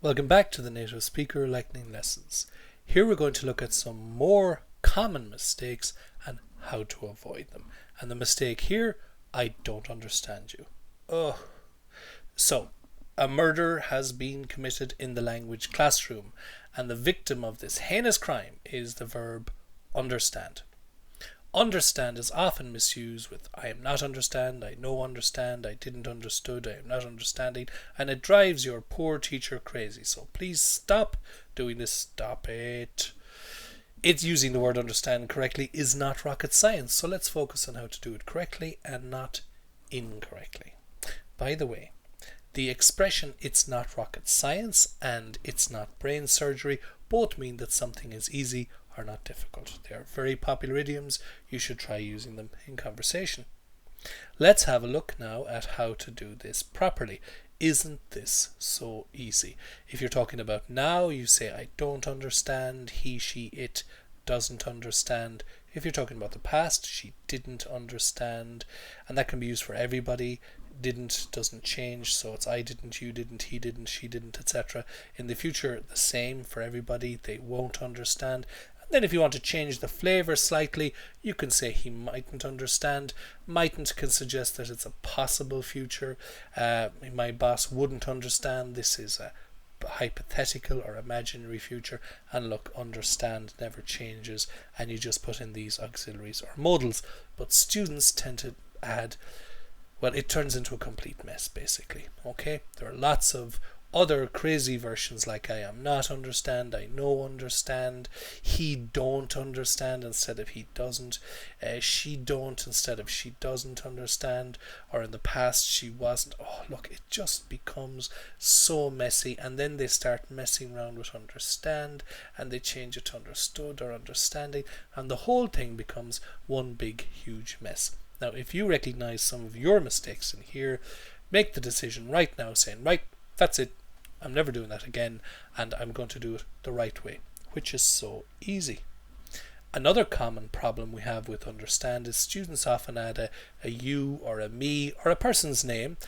Welcome back to the Native Speaker Lightning Lessons. Here we're going to look at some more common mistakes and how to avoid them. And the mistake here, I don't understand you. Oh. So, a murder has been committed in the language classroom, and the victim of this heinous crime is the verb understand. Understand is often misused with I am not understand, I no understand, I didn't understood, I am not understanding, and it drives your poor teacher crazy. So please stop doing this. Stop it. It's using the word understand correctly is not rocket science. So let's focus on how to do it correctly and not incorrectly. By the way, the expression it's not rocket science and it's not brain surgery both mean that something is easy are not difficult. They are very popular idioms. You should try using them in conversation. Let's have a look now at how to do this properly. Isn't this so easy? If you're talking about now, you say I don't understand, he, she, it doesn't understand. If you're talking about the past, she didn't understand, and that can be used for everybody. Didn't doesn't change, so it's I didn't, you didn't, he didn't, she didn't, etc. In the future, the same for everybody. They won't understand. Then if you want to change the flavour slightly, you can say he mightn't understand. Mightn't can suggest that it's a possible future. My boss wouldn't understand. This is a hypothetical or imaginary future. And look, understand never changes, and you just put in these auxiliaries or modals. But students tend to add, well, it turns into a complete mess basically. Okay, there are lots of other crazy versions like I am not understand, I no understand, he don't understand instead of he doesn't, she don't instead of she doesn't understand, or in the past she wasn't. Oh look, it just becomes so messy, and then they start messing around with understand and they change it to understood or understanding, and the whole thing becomes one big huge mess. Now if you recognize some of your mistakes in here, make the decision right now saying, right, that's it, I'm never doing that again, and I'm going to do it the right way, which is so easy. Another common problem we have with understand is students often add a you or a me or a person's name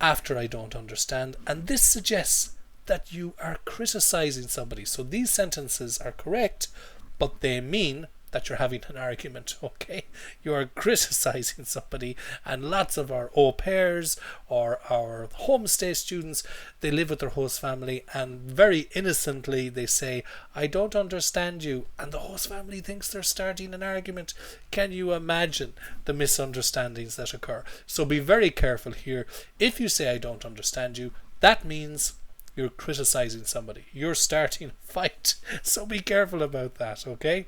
after I don't understand, and this suggests that you are criticizing somebody. So these sentences are correct, but they mean that you're having an argument. Okay, you are criticizing somebody, and lots of our au pairs or our homestay students, they live with their host family, and very innocently they say I don't understand you, and the host family thinks they're starting an argument. Can you imagine the misunderstandings that occur? So be very careful here. If you say I don't understand you, that means you're criticizing somebody, you're starting a fight. So be careful about that. Okay,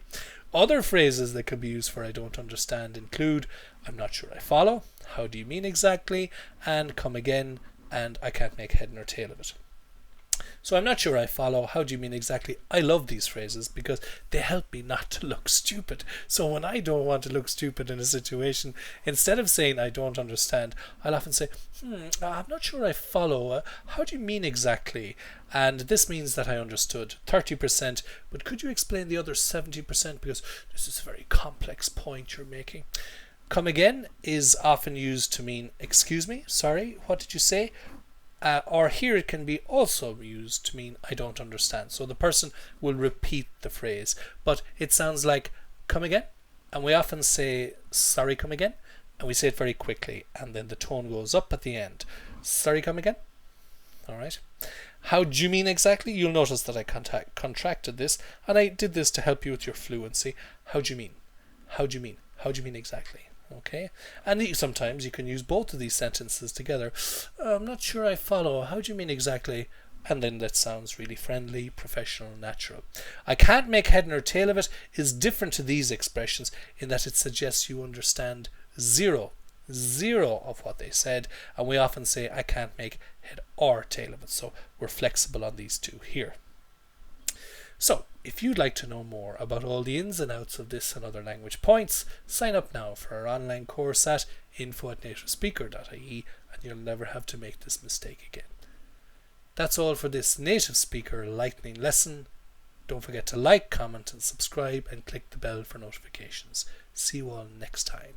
other phrases that can be used for I don't understand include I'm not sure I follow, how do you mean exactly, and come again, and I can't make head nor tail of it. So I'm not sure I follow, how do you mean exactly? I love these phrases because they help me not to look stupid. So when I don't want to look stupid in a situation, instead of saying I don't understand, I'll often say, I'm not sure I follow, how do you mean exactly? And this means that I understood 30%, but could you explain the other 70%, because this is a very complex point you're making. Come again is often used to mean excuse me, sorry, what did you say? Or here it can be also used to mean I don't understand. So the person will repeat the phrase, but it sounds like come again, and we often say sorry, come again, and we say it very quickly, and then the tone goes up at the end. Sorry, come again. All right. How do you mean exactly? You'll notice that I contracted this, and I did this to help you with your fluency. How do you mean? How do you mean? How do you mean exactly? Okay, and sometimes you can use both of these sentences together. I'm not sure I follow, how do you mean exactly? And then that sounds really friendly, professional, natural. I can't make head nor tail of it is different to these expressions in that it suggests you understand zero of what they said, and we often say I can't make head or tail of it, so we're flexible on these two here. So, if you'd like to know more about all the ins and outs of this and other language points, sign up now for our online course at info@nativespeaker.ie, and you'll never have to make this mistake again. That's all for this Native Speaker Lightning lesson. Don't forget to like, comment and subscribe, and click the bell for notifications. See you all next time.